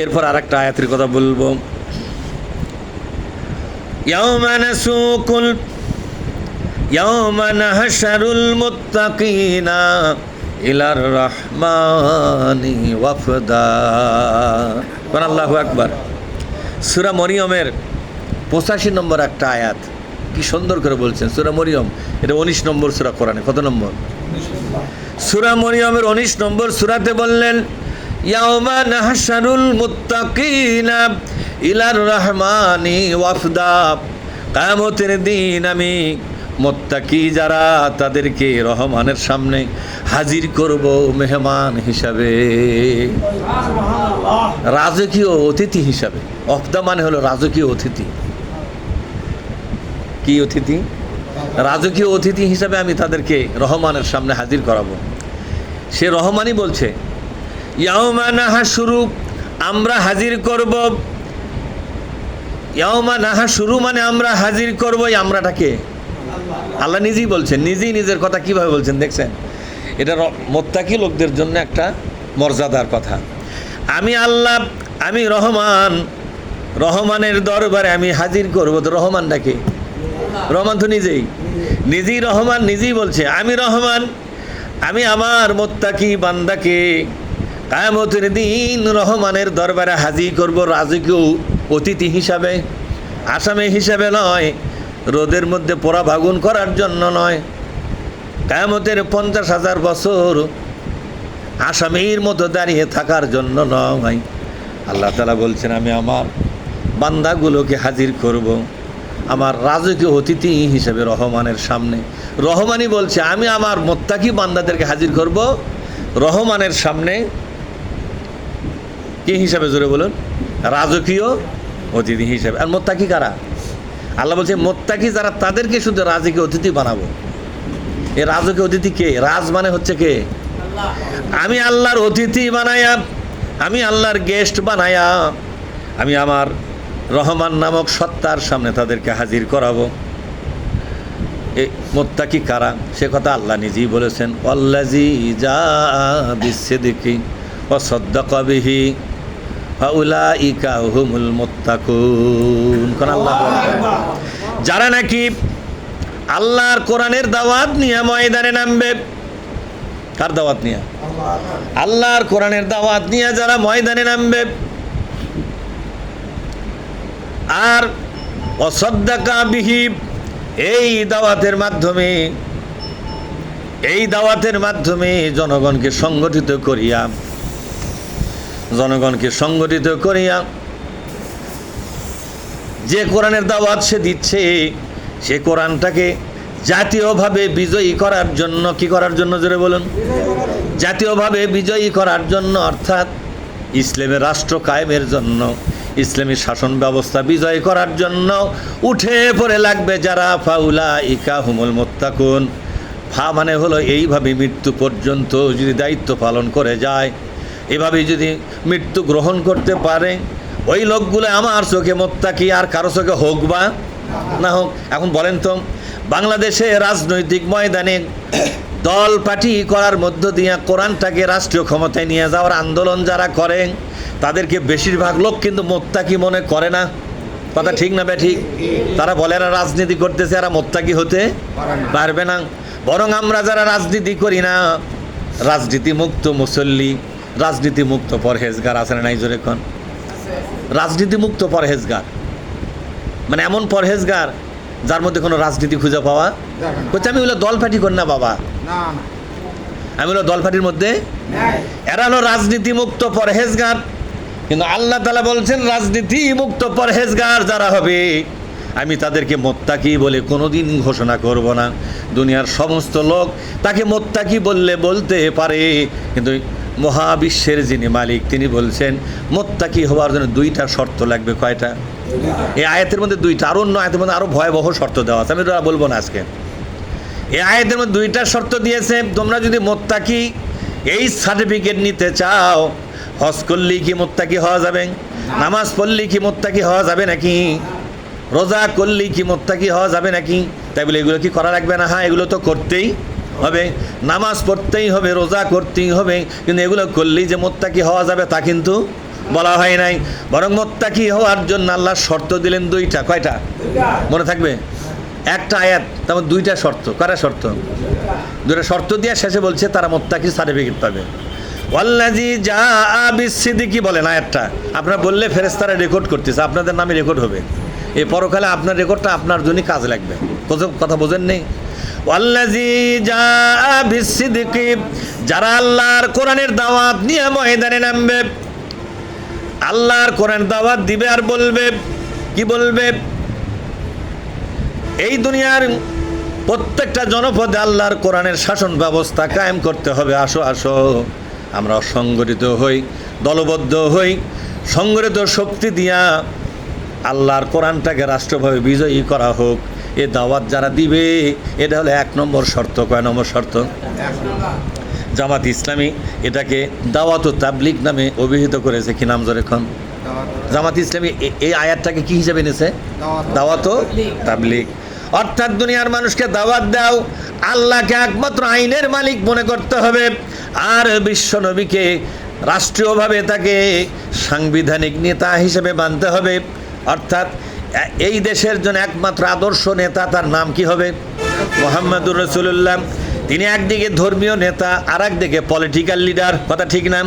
এরপর আরেকটা আয়াতের কথা বলবো। ইয়াওমা নাসুকুল ইয়াওমা নাহশারুল মুত্তাকিনা ইলার রহমানি ওয়াফদা। আল্লাহু আকবার। সূরা মরিয়মের 85 নম্বর একটা আয়াত, কি সুন্দর করে বলছেন। সূরা মরিয়ম এটা 19 নম্বর সূরা কোরআনে। কত নম্বর? সূরা মরিয়মের 19 নম্বর সূরাতে বললেন ইয়াওমা নাহশারুল মুত্তাকিনা ইলার রহমানি ওয়াফদা। কিয়ামতের দিন আমি মুত্তাকি যারা তাদেরকে রহমানের সামনে হাজির করব মেহমান হিসাবে, রাজকীয় অতিথি হিসাবে। ওয়াফদা মানে হলো রাজকীয় অতিথি। কি অতিথি? রাজকীয় অতিথি হিসাবে আমি তাদেরকে রহমানের সামনে হাজির করাবো। সে রহমানই বলছে ইয়াওমা নাহশুরু, আমরা হাজির করব। ইয়াওমা নাহশুরু মানে আমরা হাজির করব। এই আমরাটাকে আল্লাহ নিজেই বলছেন, নিজেই নিজের কথা কিভাবে বলছেন দেখছেন। এটা মুত্তাকি লোকদের জন্য একটা মর্যাদার কথা। আমি আল্লাহ, আমি রহমান, রহমানের দরবারে আমি হাজির করব। তো রহমানটাকে, রহমান তো নিজেই রহমান, নিজেই বলছে আমি রহমান, আমি আমার মুত্তাকি বান্দাকে কিয়ামতের দিন রহমানের দরবারে হাজির করব রাজকীয় অতিথি হিসাবে, আসামি হিসাবে নয়, রোদের মধ্যে পোড়া ভাগুন করার জন্য নয়, কিয়ামতের 50,000 বছর আসামির মতো দাঁড়িয়ে থাকার জন্য নয়। আল্লাহ তাআলা বলছেন আমি আমার বান্দাগুলোকে হাজির করব আমার রাজকীয় অতিথি হিসেবে রহমানের সামনে। রহমানই বলছে আমি আমার মুত্তাকি বান্দাদেরকে হাজির করব রহমানের সামনে। কি হিসাবে? জোরে বলুন। রাজকীয় অতিথি হিসাবে। আর মুত্তাকি কারা? আল্লাহ বলছে মুত্তাকি যারা তাদেরকে শুধু রাজকীয় অতিথি বানাবো। এই রাজকীয় অতিথি কে? রাজ মানে হচ্ছে কে? আমি আল্লাহর অতিথি বানায়া, আমি আল্লাহর গেস্ট বানায়া আমি আমার রহমান নামক সত্তার সামনে তাদেরকে হাজির করাবো। এই মুত্তাকি কারা সে কথা আল্লাহ নিজেই বলেছেন, ওয়াল্লাযী জাআ বিসসিদকি ওয়া সাদ্দাকা বিহি ফাউলাইকা হুমুল মুত্তাকুন। কোন আল্লাহ যারা নাকি আল্লাহর কোরআনের দাওয়াত নিয়ে ময়দানে নামবে। কার দাওয়াত নিয়ে? আল্লাহর কোরআনের দাওয়াত নিয়ে যারা ময়দানে নামবে আর ওয়াসাদ্দাকা বিহি, এই দাওয়াতের মাধ্যমে জনগণকে সংগঠিত করিয়া যে কোরআনের দাওয়াত সে দিচ্ছে সে কোরআনটাকে জাতীয়ভাবে বিজয়ী করার জন্য, কি করার জন্য জোরে বলুন? জাতীয়ভাবে বিজয়ী করার জন্য, অর্থাৎ ইসলামের রাষ্ট্র কায়েমের জন্য, ইসলামী শাসন ব্যবস্থা বিজয় করার জন্য উঠে পড়ে লাগবে যারা। ফাউলাইকা হুমুল মুত্তাকুন। ফা মানে হলো এইভাবে মৃত্যু পর্যন্ত যদি দায়িত্ব পালন করে যায়, এভাবে যদি মৃত্যু গ্রহণ করতে পারে, ওই লোকগুলো আমার চোখে মুত্তাকি। আর কারো চোখে হোক বা না হোক। এখন বলেন তো, বাংলাদেশে রাজনৈতিক ময়দানে দল পার্টি করার মধ্য দিয়ে কোরআনটাকে রাষ্ট্রীয় ক্ষমতায় নিয়ে যাওয়ার আন্দোলন যারা করেন তাদেরকে বেশিরভাগ লোক কিন্তু মুত্তাকি মনে করে না। কথা ঠিক না ঠিক? তারা বলে এরা রাজনীতি করতেছে, এরা মুত্তাকি হতে পারবে না। বরং আমরা যারা রাজনীতি করি না, রাজনীতি মুক্ত মুসল্লি, রাজনীতি মুক্ত পরহেজগার আছে না নাই? জোরে কোন? রাজনীতি মুক্ত পরহেজগার মানে এমন পরহেজগার যার মধ্যে কোনো রাজনীতি খুঁজে পাওয়া হচ্ছে। আমি ওগুলো দল পার্টি করি না বাবা, আমি ওগুলো দল পার্টির মধ্যে। এরা হলো রাজনীতি মুক্ত পরহেজগার। কিন্তু আল্লাহ তাআলা বলছেন রাজনীতি মুক্ত পরহেজগার যারা হবে আমি তাদেরকে মুত্তাকি বলে কোনোদিন ঘোষণা করব না। দুনিয়ার সমস্ত লোক তাকে মুত্তাকি বলতে পারে, কিন্তু মহাবিশ্বের যিনি মালিক তিনি বলছেন মুত্তাকি হওয়ার জন্য 2টা শর্ত লাগবে। কয়টা? এই আয়াতের মধ্যে 2টা, আর অন্য আয়াতের মধ্যে আরও ভয়াবহ শর্ত দেওয়া আছে, আমি ওটা বলবো না আজকে। এই আয়াতের মধ্যে 2টা শর্ত দিয়েছে। তোমরা যদি মুত্তাকি এই সার্টিফিকেট নিতে চাও, হজ করলেই কি মুত্তাকি হওয়া যাবে? নামাজ পড়লেই কি মুত্তাকি হওয়া যাবে নাকি? রোজা করলেই কি মুত্তাকি হওয়া যাবে নাকি? তাই বলে এগুলো কি করা লাগবে না? হ্যাঁ, এগুলো তো করতেই হবে, নামাজ পড়তেই হবে, রোজা করতেই হবে, কিন্তু এগুলো করলেই যে মুত্তাকি হওয়া যাবে তা কিন্তু বলা হয় নাই। বরং মুত্তাকি হওয়ার জন্য আল্লাহ শর্ত দিলেন দুইটা। কয়টা মনে থাকবে? একটা আয়াত, তেমন দুইটা শর্ত। কয়টা শর্ত? দুইটা শর্ত দিয়ে শেষে বলছে তারা মুত্তাকির সার্টিফিকেট পাবে। ওয়াল্লাযী জাআ বিস-সিদকি বলেন আয়াতটা। আপনারা বললে ফেরেশতারা রেকর্ড করতেছে, আপনাদের নামে রেকর্ড হবে। এই পরকালে আপনার রেকর্ডটা আপনার জন্যই কাজে লাগবে। কথা বোঝেন নেই? ওয়াল্লাযী জাআ বিস-সিদকি, যারা আল্লাহর কোরআনের দাওয়াত নিয়ে ময়দানে নামবে, আল্লাহর কোরআন দাওয়াত দিবে আর বলবে, কি বলবে? এই দুনিয়ার প্রত্যেকটা জনপদে আল্লাহর কোরআনের শাসন ব্যবস্থা কায়েম করতে হবে। আসো আসো, আমরা সংগঠিত হই, দলবদ্ধ হই, সংগঠিত শক্তি দিয়া আল্লাহর কোরআনটাকে রাষ্ট্রভাবে বিজয়ী করা হোক। এ দাওয়াত যারা দিবে, এটা হলো 1 নম্বর শর্ত। কয় নম্বর শর্ত? জামাত ইসলামী এটাকে দাওয়াত ও তাবলিগ নামে অভিহিত করেছে। কি নাম জোরে এখন? জামাত ইসলামী এই আয়াতটাকে কি হিসেবে এনেছে? দাওয়াত ও তাবলিগ। অর্থাৎ দুনিয়ার মানুষকে দাওয়াত দাও, আল্লাহকে একমাত্র আইনের মালিক মনে করতে হবে, আর বিশ্ব নবীকে রাষ্ট্রীয়ভাবে তাকে সাংবিধানিক নেতা হিসেবে মানতে হবে। অর্থাৎ এই দেশের জন্য একমাত্র আদর্শ নেতা, তার নাম কি হবে? মুহাম্মদুর রাসূলুল্লাহ। তিনি একদিকে ধর্মীয় নেতা, আর একদিকে পলিটিক্যাল লিডার। কথা ঠিক না?